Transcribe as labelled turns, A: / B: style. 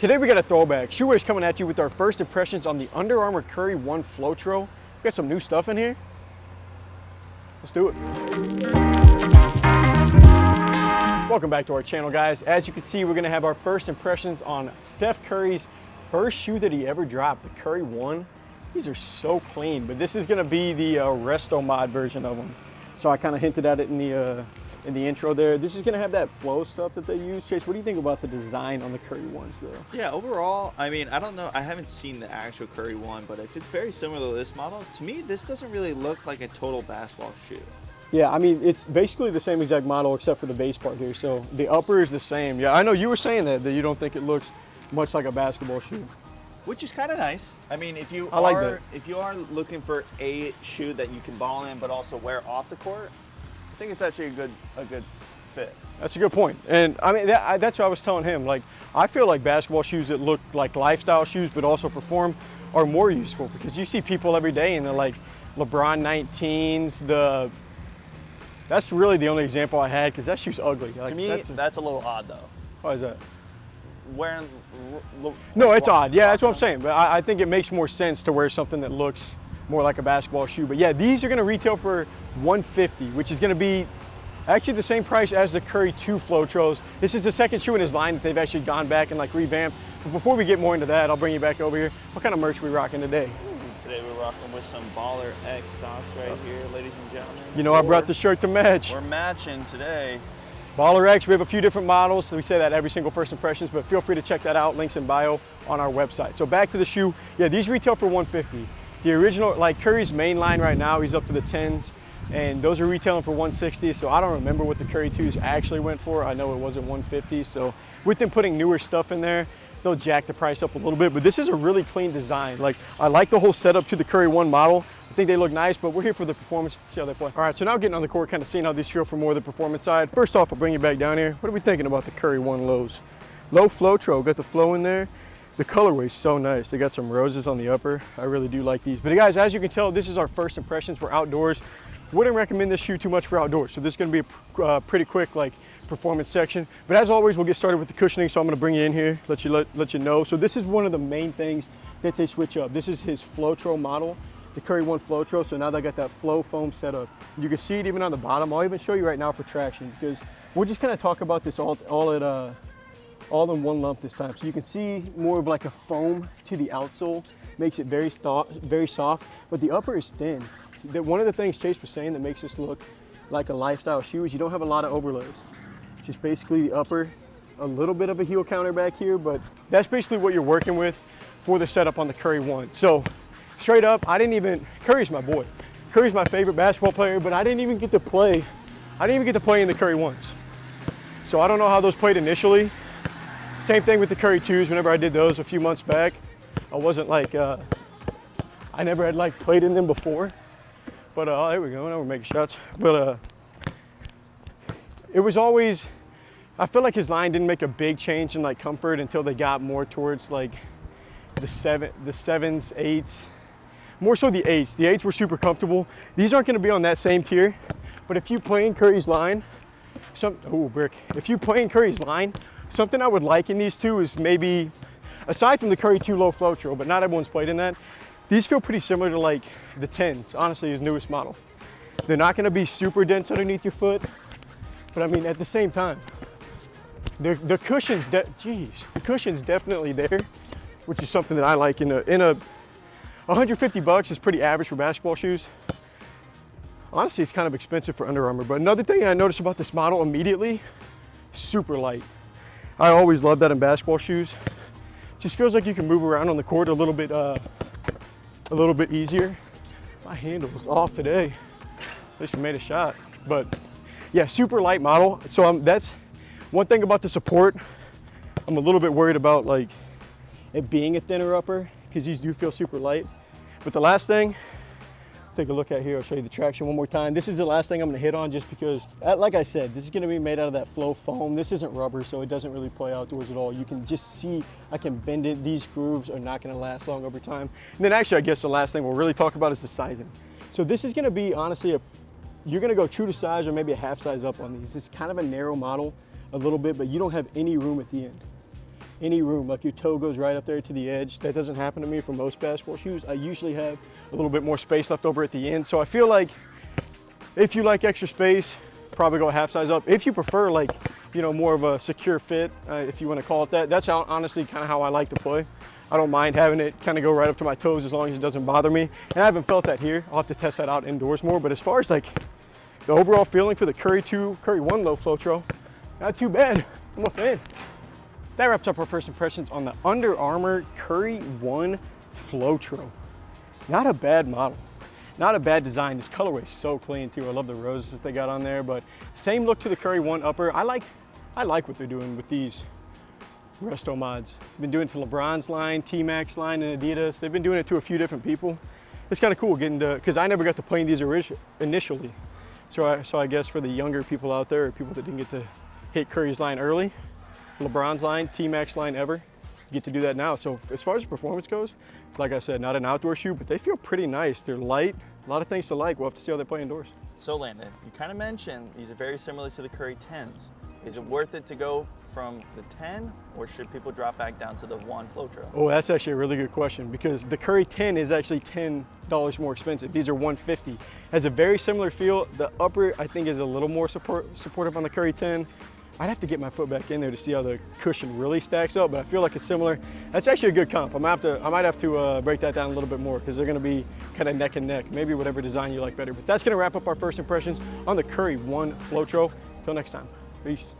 A: Today we got a throwback. Shoeware's coming at you with our first impressions on the Under Armour Curry 1 Flotro. We got some new stuff in here. Let's do it. Welcome back to our channel, guys. As you can see, we're gonna have our first impressions on Steph Curry's first shoe that he ever dropped, the Curry 1. These are so clean, but this is gonna be the resto mod version of them. So I kind of hinted at it in the intro there. This is gonna have that flow stuff that they use. Chase, what do you think about the design on the Curry 1s though?
B: Yeah, overall, I mean, I don't know, I haven't seen the actual Curry 1, but if it's very similar to this model, to me, this doesn't really look like a total basketball shoe.
A: Yeah, I mean, it's basically the same exact model except for the base part here. So the upper is the same. Yeah, I know you were saying that you don't think it looks much like a basketball shoe.
B: Which is kind of nice. I mean, if you are looking for a shoe that you can ball in but also wear off the court, I think it's actually a good fit.
A: That's a good point. And I mean, that's what I was telling him. Like, I feel like basketball shoes that look like lifestyle shoes but also perform are more useful, because you see people every day and they're like LeBron 19s. That's really the only example I had, because that shoe's ugly. Like,
B: to me, that's a little odd though.
A: Why is that?
B: Wearing
A: no, it's odd. Yeah, that's what I'm saying. But I think it makes more sense to wear something that looks more like a basketball shoe. But yeah, these are going to retail for $150, which is going to be actually the same price as the Curry 2 Flotros. This is the second shoe in his line that they've actually gone back and like revamped. But before we get more into that, I'll bring you back over here. What kind of merch are we rocking today?
B: Today we're rocking with some Baller X socks right here, ladies and gentlemen.
A: You know, I brought the shirt to match.
B: We're matching today.
A: Baller X, we have a few different models. So we say that every single first impressions, but feel free to check that out. Links in bio on our website. So back to the shoe. Yeah, these retail for $150. The original, like Curry's main line right now, he's up to the 10s, and those are retailing for $160. So I don't remember what the Curry 2s actually went for. I know it wasn't $150. So with them putting newer stuff in there, they'll jack the price up a little bit, but this is a really clean design. Like, I like the whole setup to the Curry 1 model. I think they look nice, but we're here for the performance, see how they play. All right, so now getting on the court, kind of seeing how these feel for more of the performance side. First off, I'll bring you back down here. What are we thinking about the Curry 1 lows? Low Flotro, got the flow in there. The colorway's so nice. They got some roses on the upper. I really do like these. But guys, as you can tell, this is our first impressions. We're outdoors. Wouldn't recommend this shoe too much for outdoors. So this is gonna be a pretty quick like performance section. But as always, we'll get started with the cushioning. So I'm gonna bring you in here, let you know. So this is one of the main things that they switch up. This is his Flotro model, the Curry 1 Flotro. So now they got that flow foam setup. You can see it even on the bottom. I'll even show you right now for traction, because we'll just kind of talk about this all in one lump this time. So you can see more of like a foam to the outsole, makes it very soft, but the upper is thin. One of the things Chase was saying that makes this look like a lifestyle shoe is you don't have a lot of overlays. Just basically the upper, a little bit of a heel counter back here, but that's basically what you're working with for the setup on the Curry 1. So straight up, Curry's my boy. Curry's my favorite basketball player, but I didn't even get to play in the Curry 1s. So I don't know how those played initially. Same thing with the Curry 2s. Whenever I did those a few months back, I wasn't like, I never had like played in them before. But there we go, now we're making shots. But it was always, I feel like his line didn't make a big change in like comfort until they got more towards like the 7s, 8s, more so the 8s. The 8s were super comfortable. These aren't gonna be on that same tier, but if you play in Curry's line, if you play in Curry's line, something I would like in these two is maybe, aside from the Curry 2 Low Flotro, but not everyone's played in that, these feel pretty similar to like the 10s, honestly, his newest model. They're not gonna be super dense underneath your foot, but I mean, at the same time, the cushion's definitely there, which is something that I like in a 150 bucks is pretty average for basketball shoes. Honestly, it's kind of expensive for Under Armour. But another thing I noticed about this model immediately, super light. I always love that in basketball shoes. Just feels like you can move around on the court a little bit easier. My handle was off today. At least we made a shot. But yeah, super light model. So that's one thing about the support. I'm a little bit worried about like it being a thinner upper, because these do feel super light. But the last thing, take a look at here, I'll show you the traction one more time. This is the last thing I'm gonna hit on, just because, like I said, this is gonna be made out of that flow foam. This isn't rubber, so it doesn't really play outdoors at all. You can just see, I can bend it. These grooves are not gonna last long over time. And then actually, I guess the last thing we'll really talk about is the sizing. So this is gonna be, honestly, you're gonna go true to size or maybe a half size up on these. It's kind of a narrow model a little bit, but you don't have any room at the end. any room, like your toe goes right up there to the edge. That doesn't happen to me for most basketball shoes. I usually have a little bit more space left over at the end. So I feel like if you like extra space, probably go a half size up. If you prefer like, you know, more of a secure fit, if you want to call it that, that's how, honestly kind of how I like to play. I don't mind having it kind of go right up to my toes as long as it doesn't bother me. And I haven't felt that here. I'll have to test that out indoors more. But as far as like the overall feeling for the Curry 2, Curry 1 low Flotro, not too bad. I'm a fan. That wraps up our first impressions on the Under Armour Curry 1 Flotro. Not a bad model. Not a bad design. This colorway is so clean too. I love the roses that they got on there, but same look to the Curry 1 upper. I like what they're doing with these resto mods. Been doing it to LeBron's line, T-Mac's line, and Adidas. They've been doing it to a few different people. It's kind of cool getting to, because I never got to play in these initially. So I guess for the younger people out there, or people that didn't get to hit Curry's line early, LeBron's line, T-Mac's line ever, you get to do that now. So as far as performance goes, like I said, not an outdoor shoe, but they feel pretty nice. They're light, a lot of things to like. We'll have to see how they play indoors.
B: So Landon, you kind of mentioned these are very similar to the Curry 10s. Is it worth it to go from the 10, or should people drop back down to the 1 Flotro?
A: Oh, that's actually a really good question, because the Curry 10 is actually $10 more expensive. These are $150. Has a very similar feel. The upper, I think, is a little more supportive on the Curry 10. I'd have to get my foot back in there to see how the cushion really stacks up, but I feel like it's similar. That's actually a good comp. I might have to break that down a little bit more, because they're gonna be kind of neck and neck. Maybe whatever design you like better. But that's gonna wrap up our first impressions on the Curry 1 Flotro. Till next time, peace.